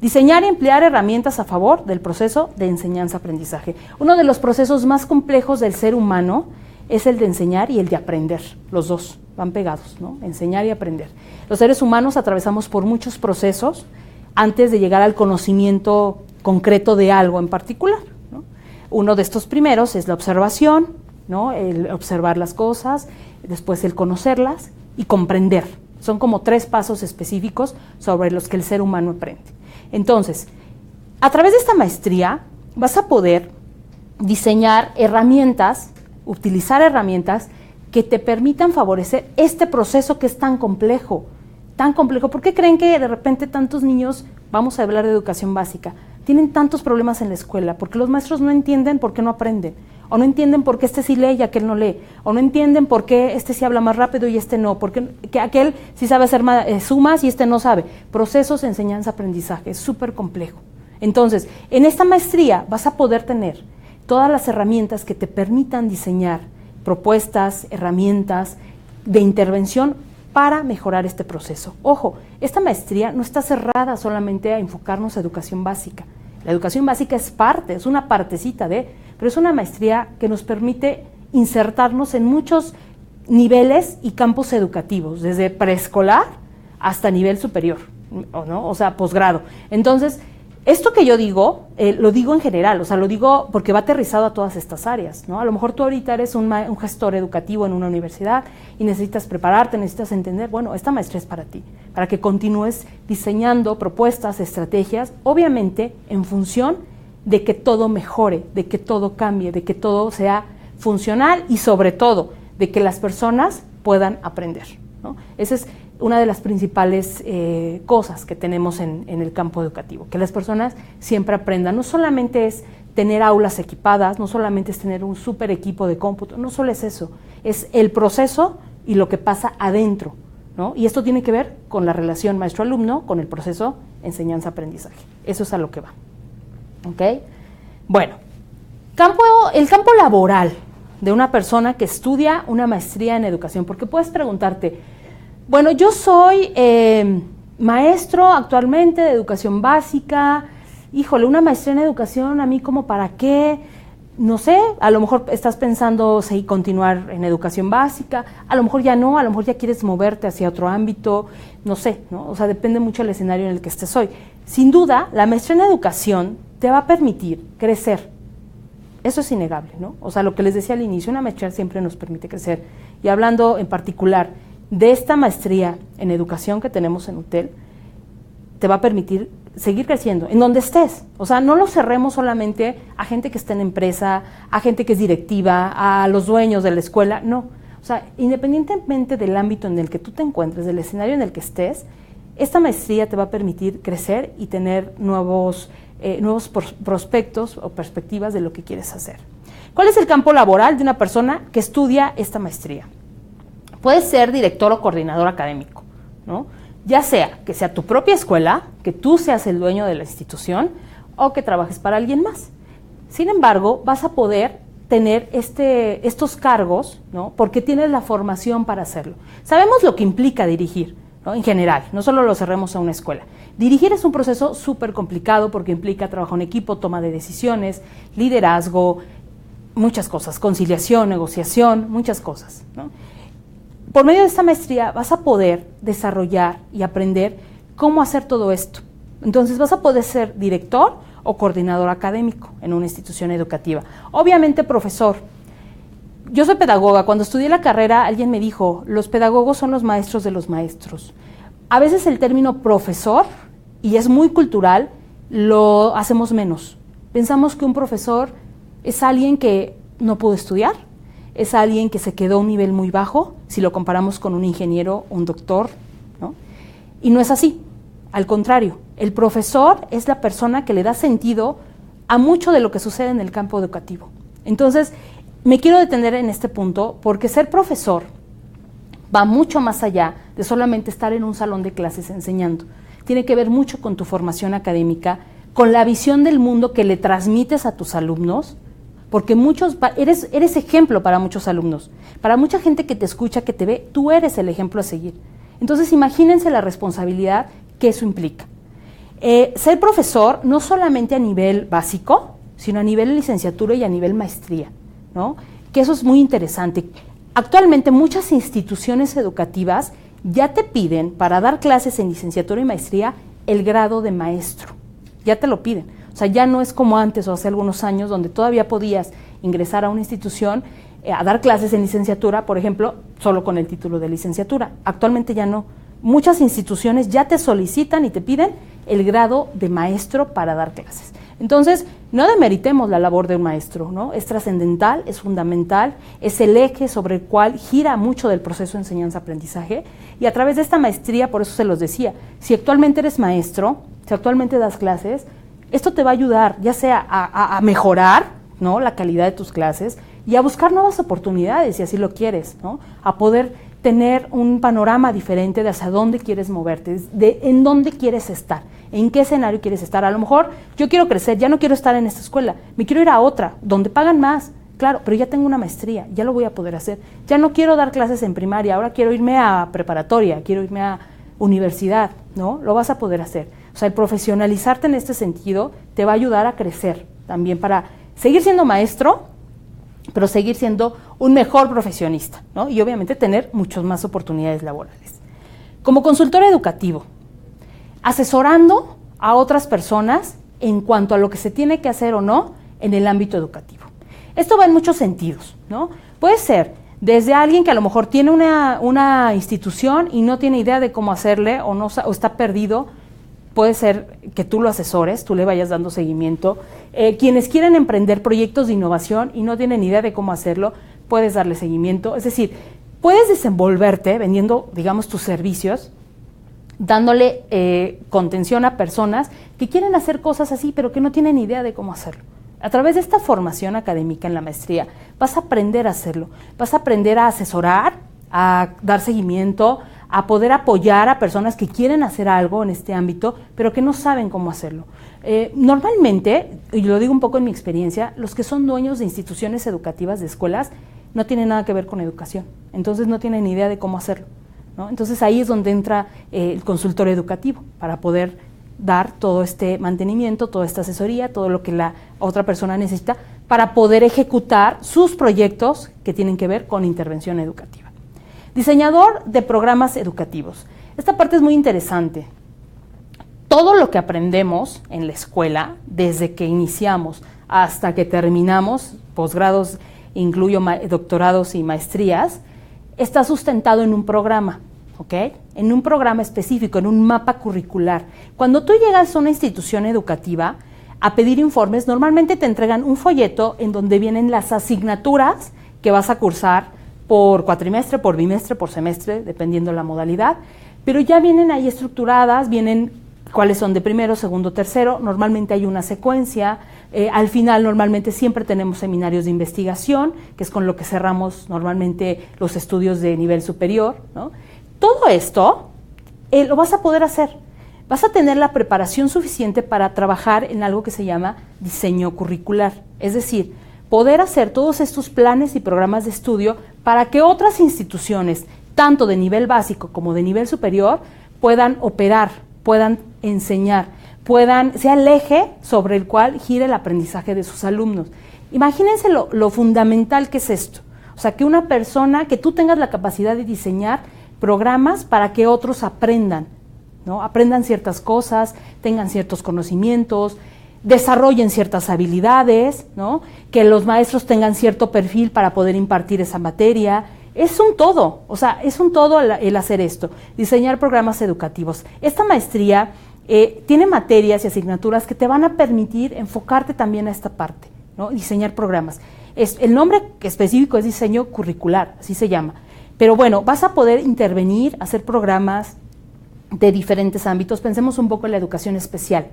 S1: Diseñar y emplear herramientas a favor del proceso de enseñanza-aprendizaje. Uno de los procesos más complejos del ser humano es el de enseñar y el de aprender. Los dos van pegados, ¿no? Enseñar y aprender. Los seres humanos atravesamos por muchos procesos antes de llegar al conocimiento concreto de algo en particular, ¿no? Uno de estos primeros es la observación, ¿no? El observar las cosas, después el conocerlas y comprender. Son como 3 pasos específicos sobre los que el ser humano aprende. Entonces, a través de esta maestría vas a poder diseñar herramientas, utilizar herramientas que te permitan favorecer este proceso que es tan complejo, tan complejo. ¿Por qué creen que de repente tantos niños, vamos a hablar de educación básica, tienen tantos problemas en la escuela? Porque los maestros no entienden por qué no aprenden, o no entienden por qué este sí lee y aquel no lee, o no entienden por qué este sí habla más rápido y este no, porque que aquel sí sabe hacer sumas y este no sabe. Procesos de enseñanza-aprendizaje, es súper complejo. Entonces, en esta maestría vas a poder tener todas las herramientas que te permitan diseñar propuestas, herramientas de intervención para mejorar este proceso. Ojo, esta maestría no está cerrada solamente a enfocarnos a educación básica. La educación básica es parte, es una partecita pero es una maestría que nos permite insertarnos en muchos niveles y campos educativos, desde preescolar hasta nivel superior, ¿no? O sea, posgrado. Entonces, esto que yo digo, lo digo en general, o sea, lo digo porque va aterrizado a todas estas áreas, ¿no? A lo mejor tú ahorita eres un gestor educativo en una universidad y necesitas prepararte, necesitas entender, bueno, esta maestría es para ti, para que continúes diseñando propuestas, estrategias, obviamente en función de que todo mejore, de que todo cambie, de que todo sea funcional y sobre todo de que las personas puedan aprender, ¿no? Esa es una de las principales cosas que tenemos en el campo educativo, que las personas siempre aprendan. No solamente es tener aulas equipadas, no solamente es tener un súper equipo de cómputo, no solo es eso, es el proceso y lo que pasa adentro, ¿no? Y esto tiene que ver con la relación maestro-alumno, con el proceso enseñanza-aprendizaje. Eso es a lo que va. ¿Ok? Bueno, el campo laboral de una persona que estudia una maestría en educación, porque puedes preguntarte, bueno, yo soy maestro actualmente de educación básica, híjole, una maestría en educación, ¿a mí como para qué? No sé, a lo mejor estás pensando si continuar en educación básica, a lo mejor ya no, a lo mejor ya quieres moverte hacia otro ámbito, no sé, ¿no? O sea, depende mucho del escenario en el que estés hoy. Sin duda, la maestría en educación te va a permitir crecer. Eso es innegable, ¿no? O sea, lo que les decía al inicio, una maestría siempre nos permite crecer. Y hablando en particular de esta maestría en educación que tenemos en UTEL, te va a permitir seguir creciendo, en donde estés. O sea, no lo cerremos solamente a gente que está en empresa, a gente que es directiva, a los dueños de la escuela, no. O sea, independientemente del ámbito en el que tú te encuentres, del escenario en el que estés, esta maestría te va a permitir crecer y tener nuevos prospectos o perspectivas de lo que quieres hacer. ¿Cuál es el campo laboral de una persona que estudia esta maestría? Puedes ser director o coordinador académico, ¿no? Ya sea que sea tu propia escuela, que tú seas el dueño de la institución o que trabajes para alguien más. Sin embargo, vas a poder tener estos cargos, ¿no? Porque tienes la formación para hacerlo. Sabemos lo que implica dirigir, ¿no? En general, no solo lo cerremos a una escuela. Dirigir es un proceso súper complicado porque implica trabajo en equipo, toma de decisiones, liderazgo, muchas cosas, conciliación, negociación, muchas cosas, ¿no? Por medio de esta maestría vas a poder desarrollar y aprender cómo hacer todo esto. Entonces vas a poder ser director o coordinador académico en una institución educativa. Obviamente profesor. Yo soy pedagoga. Cuando estudié la carrera alguien me dijo, los pedagogos son los maestros de los maestros. A veces el término profesor, y es muy cultural, lo hacemos menos. Pensamos que un profesor es alguien que no pudo estudiar, es alguien que se quedó a un nivel muy bajo, si lo comparamos con un ingeniero, un doctor, ¿no? Y no es así, al contrario, el profesor es la persona que le da sentido a mucho de lo que sucede en el campo educativo. Entonces, me quiero detener en este punto porque ser profesor va mucho más allá de solamente estar en un salón de clases enseñando. Tiene que ver mucho con tu formación académica, con la visión del mundo que le transmites a tus alumnos, porque eres ejemplo para muchos alumnos, para mucha gente que te escucha, que te ve, tú eres el ejemplo a seguir. Entonces imagínense la responsabilidad que eso implica. Ser profesor no solamente a nivel básico, sino a nivel de licenciatura y a nivel maestría, ¿no? Que eso es muy interesante. Actualmente muchas instituciones educativas ya te piden para dar clases en licenciatura y maestría el grado de maestro, ya te lo piden. O sea, ya no es como antes o hace algunos años donde todavía podías ingresar a una institución a dar clases en licenciatura, por ejemplo, solo con el título de licenciatura. Actualmente ya no. Muchas instituciones ya te solicitan y te piden el grado de maestro para dar clases. Entonces, no demeritemos la labor de un maestro, ¿no? Es trascendental, es fundamental, es el eje sobre el cual gira mucho del proceso de enseñanza-aprendizaje, y a través de esta maestría, por eso se los decía, si actualmente eres maestro, si actualmente das clases, esto te va a ayudar ya sea a mejorar, ¿no?, la calidad de tus clases y a buscar nuevas oportunidades, si así lo quieres, ¿no?, a poder tener un panorama diferente de hacia dónde quieres moverte, de en dónde quieres estar, en qué escenario quieres estar. A lo mejor yo quiero crecer, ya no quiero estar en esta escuela, me quiero ir a otra, donde pagan más, claro, pero ya tengo una maestría, ya lo voy a poder hacer. Ya no quiero dar clases en primaria, ahora quiero irme a preparatoria, quiero irme a universidad, ¿no? Lo vas a poder hacer. O sea, el profesionalizarte en este sentido te va a ayudar a crecer también para seguir siendo maestro, pero seguir siendo un mejor profesionista, ¿no? Y obviamente tener muchas más oportunidades laborales. Como consultor educativo, asesorando a otras personas en cuanto a lo que se tiene que hacer o no en el ámbito educativo. Esto va en muchos sentidos, ¿no? Puede ser desde alguien que a lo mejor tiene una institución y no tiene idea de cómo hacerle o está perdido. Puede ser que tú lo asesores, tú le vayas dando seguimiento. Quienes quieren emprender proyectos de innovación y no tienen idea de cómo hacerlo, puedes darle seguimiento. Es decir, puedes desenvolverte vendiendo, digamos, tus servicios, dándole contención a personas que quieren hacer cosas así, pero que no tienen idea de cómo hacerlo. A través de esta formación académica en la maestría, vas a aprender a hacerlo, vas a aprender a asesorar, a dar seguimiento, a poder apoyar a personas que quieren hacer algo en este ámbito, pero que no saben cómo hacerlo. Normalmente, y lo digo un poco en mi experiencia, los que son dueños de instituciones educativas, de escuelas, no tienen nada que ver con educación, entonces no tienen idea de cómo hacerlo, ¿no? Entonces ahí es donde entra el consultor educativo, para poder dar todo este mantenimiento, toda esta asesoría, todo lo que la otra persona necesita para poder ejecutar sus proyectos que tienen que ver con intervención educativa. Diseñador de programas educativos. Esta parte es muy interesante. Todo lo que aprendemos en la escuela, desde que iniciamos hasta que terminamos, posgrados, incluyo doctorados y maestrías, está sustentado en un programa, ¿ok? En un programa específico, en un mapa curricular. Cuando tú llegas a una institución educativa a pedir informes, normalmente te entregan un folleto en donde vienen las asignaturas que vas a cursar por cuatrimestre, por bimestre, por semestre, dependiendo la modalidad, pero ya vienen ahí estructuradas, vienen cuáles son de primero, segundo, tercero, normalmente hay una secuencia, al final normalmente siempre tenemos seminarios de investigación, que es con lo que cerramos normalmente los estudios de nivel superior, ¿no? Todo esto lo vas a poder hacer, vas a tener la preparación suficiente para trabajar en algo que se llama diseño curricular, es decir, poder hacer todos estos planes y programas de estudio para que otras instituciones, tanto de nivel básico como de nivel superior, puedan operar, puedan enseñar, sea el eje sobre el cual gira el aprendizaje de sus alumnos. Imagínense lo fundamental que es esto. O sea, que tú tengas la capacidad de diseñar programas para que otros aprendan, ¿no? Aprendan ciertas cosas, tengan ciertos conocimientos, desarrollen ciertas habilidades, ¿no? Que los maestros tengan cierto perfil para poder impartir esa materia. Es un todo, o sea, es un todo el hacer esto, diseñar programas educativos. Esta maestría tiene materias y asignaturas que te van a permitir enfocarte también a esta parte, ¿no? Diseñar programas. El nombre específico es diseño curricular, así se llama. Pero bueno, vas a poder intervenir, hacer programas de diferentes ámbitos. Pensemos un poco en la educación especial.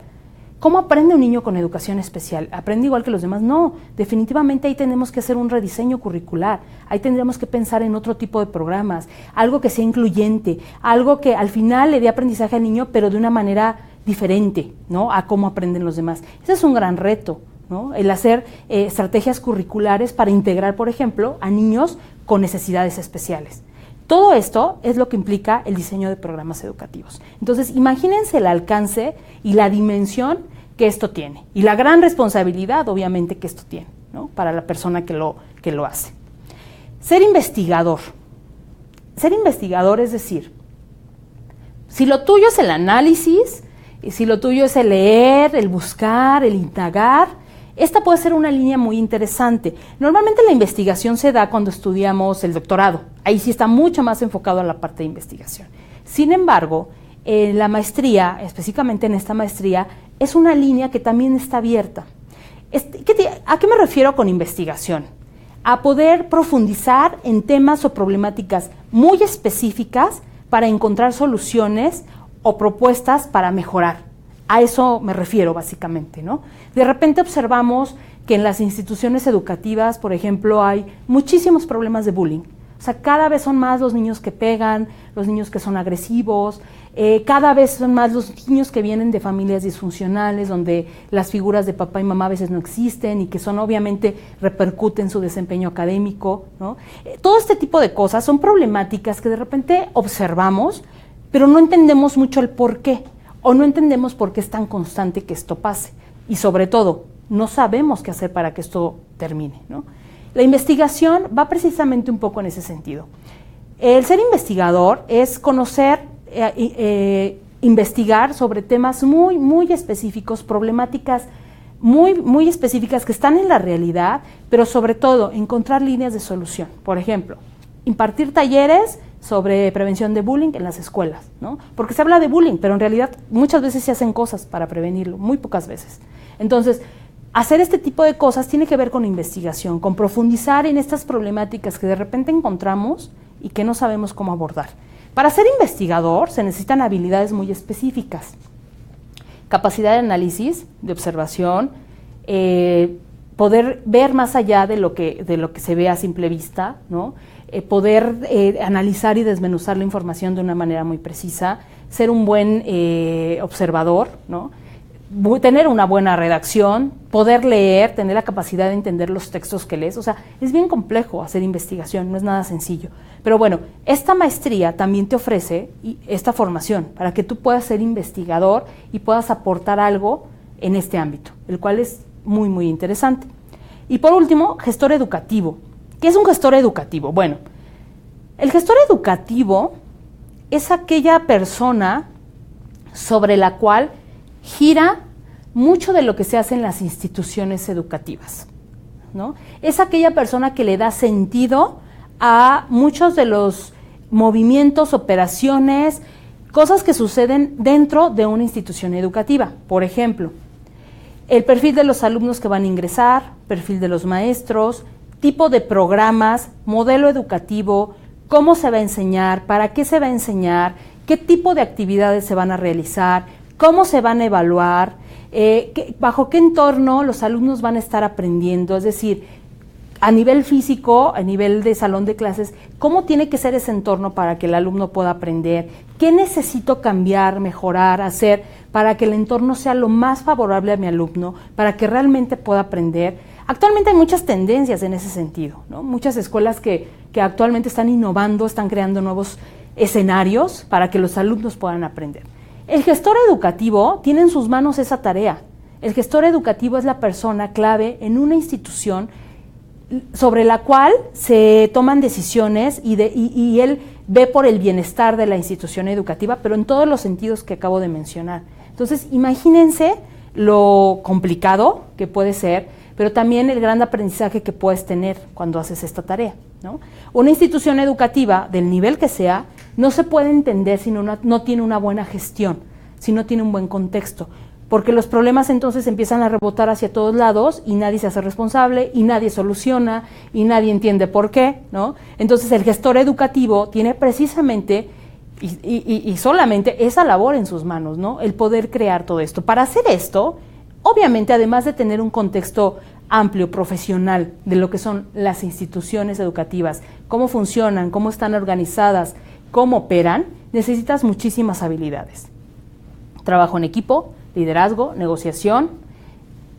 S1: ¿Cómo aprende un niño con educación especial? ¿Aprende igual que los demás? No, definitivamente ahí tenemos que hacer un rediseño curricular, ahí tendríamos que pensar en otro tipo de programas, algo que sea incluyente, algo que al final le dé aprendizaje al niño, pero de una manera diferente, ¿no?, a cómo aprenden los demás. Ese es un gran reto, ¿no?, el hacer estrategias curriculares para integrar, por ejemplo, a niños con necesidades especiales. Todo esto es lo que implica el diseño de programas educativos. Entonces, imagínense el alcance y la dimensión que esto tiene y la gran responsabilidad, obviamente, que esto tiene, ¿no?, para la persona que lo hace. Ser investigador. Ser investigador es decir, si lo tuyo es el análisis, y si lo tuyo es el leer, el buscar, el indagar, esta puede ser una línea muy interesante. Normalmente la investigación se da cuando estudiamos el doctorado. Ahí sí está mucho más enfocado a la parte de investigación. Sin embargo, la maestría, específicamente en esta maestría, es una línea que también está abierta. ¿A qué me refiero con investigación? A poder profundizar en temas o problemáticas muy específicas para encontrar soluciones o propuestas para mejorar. A eso me refiero básicamente, ¿no? De repente observamos que en las instituciones educativas, por ejemplo, hay muchísimos problemas de bullying. O sea, cada vez son más los niños que pegan, los niños que son agresivos, cada vez son más los niños que vienen de familias disfuncionales, donde las figuras de papá y mamá a veces no existen y que son obviamente repercuten en su desempeño académico, ¿no? Todo este tipo de cosas son problemáticas que de repente observamos, pero no entendemos mucho el por qué, o no entendemos por qué es tan constante que esto pase. Y sobre todo, no sabemos qué hacer para que esto termine, ¿no? La investigación va precisamente un poco en ese sentido. El ser investigador es conocer, investigar sobre temas muy, muy específicos, problemáticas muy, muy específicas que están en la realidad, pero sobre todo encontrar líneas de solución. Por ejemplo, impartir talleres sobre prevención de bullying en las escuelas, ¿no? Porque se habla de bullying, pero en realidad muchas veces se hacen cosas para prevenirlo, muy pocas veces. Entonces, hacer este tipo de cosas tiene que ver con investigación, con profundizar en estas problemáticas que de repente encontramos y que no sabemos cómo abordar. Para ser investigador se necesitan habilidades muy específicas. Capacidad de análisis, de observación, poder ver más allá de lo que se ve a simple vista, ¿no? Poder analizar y desmenuzar la información de una manera muy precisa, ser un buen observador, ¿no? Tener una buena redacción, poder leer, tener la capacidad de entender los textos que lees. O sea, es bien complejo hacer investigación, no es nada sencillo. Pero bueno, esta maestría también te ofrece esta formación para que tú puedas ser investigador y puedas aportar algo en este ámbito, el cual es muy, muy interesante. Y por último, gestor educativo. ¿Qué es un gestor educativo? Bueno, el gestor educativo es aquella persona sobre la cual gira mucho de lo que se hace en las instituciones educativas, ¿no? Es aquella persona que le da sentido a muchos de los movimientos, operaciones, cosas que suceden dentro de una institución educativa. Por ejemplo, el perfil de los alumnos que van a ingresar, perfil de los maestros, tipo de programas, modelo educativo, cómo se va a enseñar, para qué se va a enseñar, qué tipo de actividades se van a realizar, cómo se van a evaluar, bajo qué entorno los alumnos van a estar aprendiendo, es decir, a nivel físico, a nivel de salón de clases, cómo tiene que ser ese entorno para que el alumno pueda aprender, qué necesito cambiar, mejorar, hacer para que el entorno sea lo más favorable a mi alumno, para que realmente pueda aprender. Actualmente hay muchas tendencias en ese sentido, ¿no? Muchas escuelas que actualmente están innovando, están creando nuevos escenarios para que los alumnos puedan aprender. El gestor educativo tiene en sus manos esa tarea. El gestor educativo es la persona clave en una institución sobre la cual se toman decisiones y él ve por el bienestar de la institución educativa, pero en todos los sentidos que acabo de mencionar. Entonces, imagínense lo complicado que puede ser, pero también el gran aprendizaje que puedes tener cuando haces esta tarea, ¿no? Una institución educativa, del nivel que sea, no se puede entender si no tiene una buena gestión, si no tiene un buen contexto, porque los problemas entonces empiezan a rebotar hacia todos lados y nadie se hace responsable y nadie soluciona y nadie entiende por qué, ¿no? Entonces el gestor educativo tiene precisamente y solamente esa labor en sus manos, ¿no? El poder crear todo esto. Para hacer esto, obviamente, además de tener un contexto amplio, profesional, de lo que son las instituciones educativas, cómo funcionan, cómo están organizadas, cómo operan, necesitas muchísimas habilidades. Trabajo en equipo, liderazgo, negociación,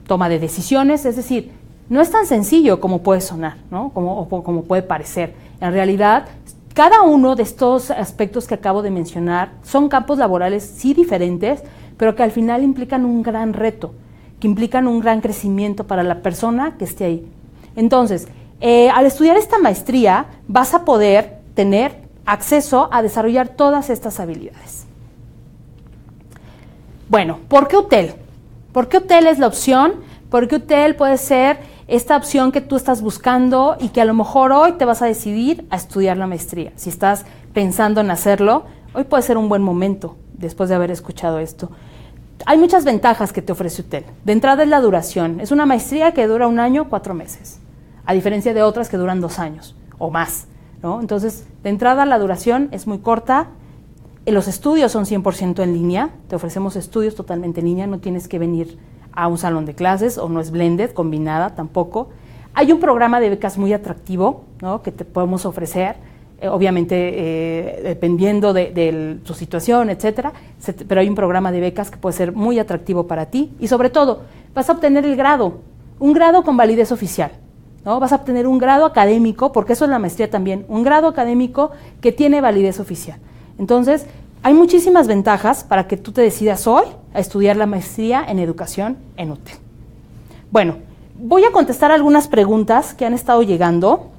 S1: toma de decisiones, es decir, no es tan sencillo como puede sonar, ¿no? Como puede parecer. En realidad, cada uno de estos aspectos que acabo de mencionar son campos laborales sí diferentes, pero que al final implican un gran reto, que implican un gran crecimiento para la persona que esté ahí. Entonces, al estudiar esta maestría, vas a poder tener acceso a desarrollar todas estas habilidades. Bueno, ¿por qué UTEL? ¿Por qué UTEL es la opción? Porque UTEL puede ser esta opción que tú estás buscando y que a lo mejor hoy te vas a decidir a estudiar la maestría. Si estás pensando en hacerlo, hoy puede ser un buen momento después de haber escuchado esto. Hay muchas ventajas que te ofrece UTEL. De entrada es la duración. Es una maestría que dura 1 año, 4 meses, a diferencia de otras que duran 2 años o más, ¿no? Entonces, de entrada la duración es muy corta. Los estudios son 100% en línea. Te ofrecemos estudios totalmente en línea. No tienes que venir a un salón de clases, o no es blended, combinada tampoco. Hay un programa de becas muy atractivo, ¿no?, que te podemos ofrecer, obviamente dependiendo de tu situación, etcétera, pero hay un programa de becas que puede ser muy atractivo para ti y sobre todo vas a obtener el grado, un grado con validez oficial, ¿no? Vas a obtener un grado académico, porque eso es la maestría también, un grado académico que tiene validez oficial. Entonces, hay muchísimas ventajas para que tú te decidas hoy a estudiar la maestría en educación en UTEL. Bueno, voy a contestar algunas preguntas que han estado llegando.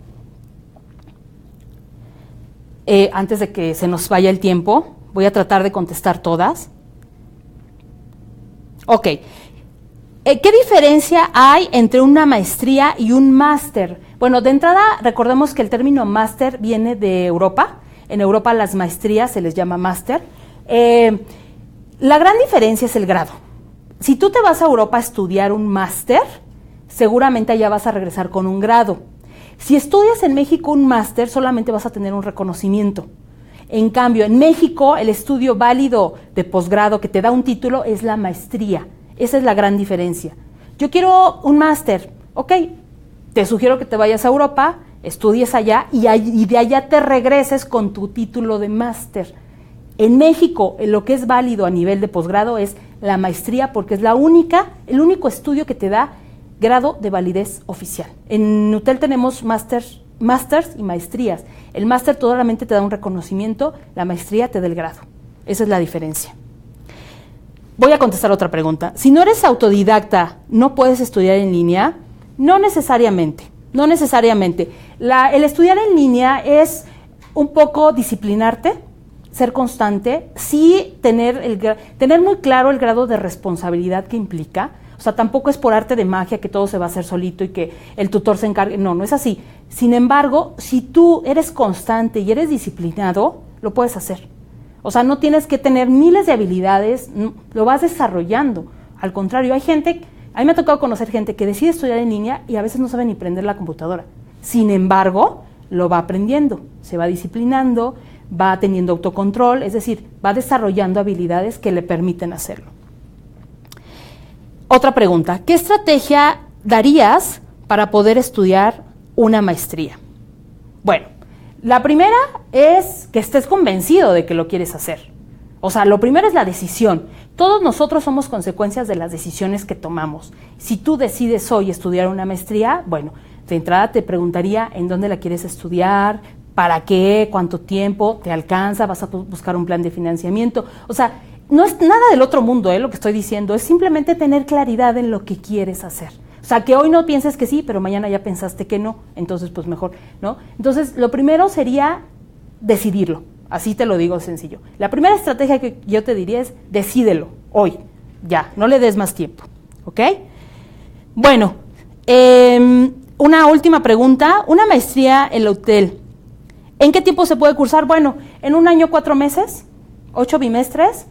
S1: Antes de que se nos vaya el tiempo, voy a tratar de contestar todas. Ok. ¿Qué diferencia hay entre una maestría y un máster? Bueno, de entrada, recordemos que el término máster viene de Europa. En Europa las maestrías se les llama máster. La gran diferencia es el grado. Si tú te vas a Europa a estudiar un máster, seguramente allá vas a regresar con un grado. Si estudias en México un máster, solamente vas a tener un reconocimiento. En cambio, en México, el estudio válido de posgrado que te da un título es la maestría. Esa es la gran diferencia. Yo quiero un máster. Ok, te sugiero que te vayas a Europa, estudies allá y de allá te regreses con tu título de máster. En México, lo que es válido a nivel de posgrado es la maestría, porque es el único estudio que te da grado de validez oficial. En UTEL tenemos másters y maestrías. El máster solamente te da un reconocimiento, la maestría te da el grado. Esa es la diferencia. Voy a contestar otra pregunta. Si no eres autodidacta, ¿no puedes estudiar en línea? No necesariamente, no necesariamente. El estudiar en línea es un poco disciplinarte, ser constante, sí tener muy claro el grado de responsabilidad que implica. O sea, tampoco es por arte de magia que todo se va a hacer solito y que el tutor se encargue. No, no es así. Sin embargo, si tú eres constante y eres disciplinado, lo puedes hacer. O sea, no tienes que tener miles de habilidades, lo vas desarrollando. Al contrario, a mí me ha tocado conocer gente que decide estudiar en línea y a veces no sabe ni prender la computadora. Sin embargo, lo va aprendiendo, se va disciplinando, va teniendo autocontrol, es decir, va desarrollando habilidades que le permiten hacerlo. Otra pregunta, ¿qué estrategia darías para poder estudiar una maestría? Bueno, la primera es que estés convencido de que lo quieres hacer. O sea, lo primero es la decisión. Todos nosotros somos consecuencias de las decisiones que tomamos. Si tú decides hoy estudiar una maestría, bueno, de entrada te preguntaría en dónde la quieres estudiar, para qué, cuánto tiempo, te alcanza, vas a buscar un plan de financiamiento. O sea, no es nada del otro mundo, lo que estoy diciendo, es simplemente tener claridad en lo que quieres hacer. O sea, que hoy no pienses que sí, pero mañana ya pensaste que no, entonces pues mejor, ¿no? Entonces, lo primero sería decidirlo, así te lo digo sencillo. La primera estrategia que yo te diría es decídelo, hoy, ya, no le des más tiempo, ¿ok? Bueno, una última pregunta, una maestría en la UTEL, ¿en qué tiempo se puede cursar? Bueno, en 1 año, 4 meses, 8 bimestres,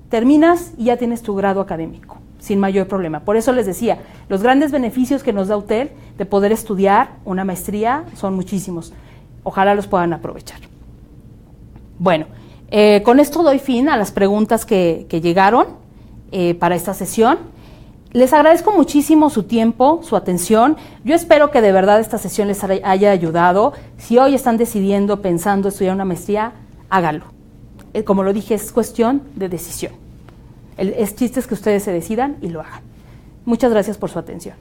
S1: terminas y ya tienes tu grado académico, sin mayor problema. Por eso les decía, los grandes beneficios que nos da UTEL de poder estudiar una maestría son muchísimos. Ojalá los puedan aprovechar. Bueno, con esto doy fin a las preguntas que llegaron para esta sesión. Les agradezco muchísimo su tiempo, su atención. Yo espero que de verdad esta sesión les haya ayudado. Si hoy están decidiendo, pensando estudiar una maestría, háganlo. Como lo dije, es cuestión de decisión. El chiste es que ustedes se decidan y lo hagan. Muchas gracias por su atención.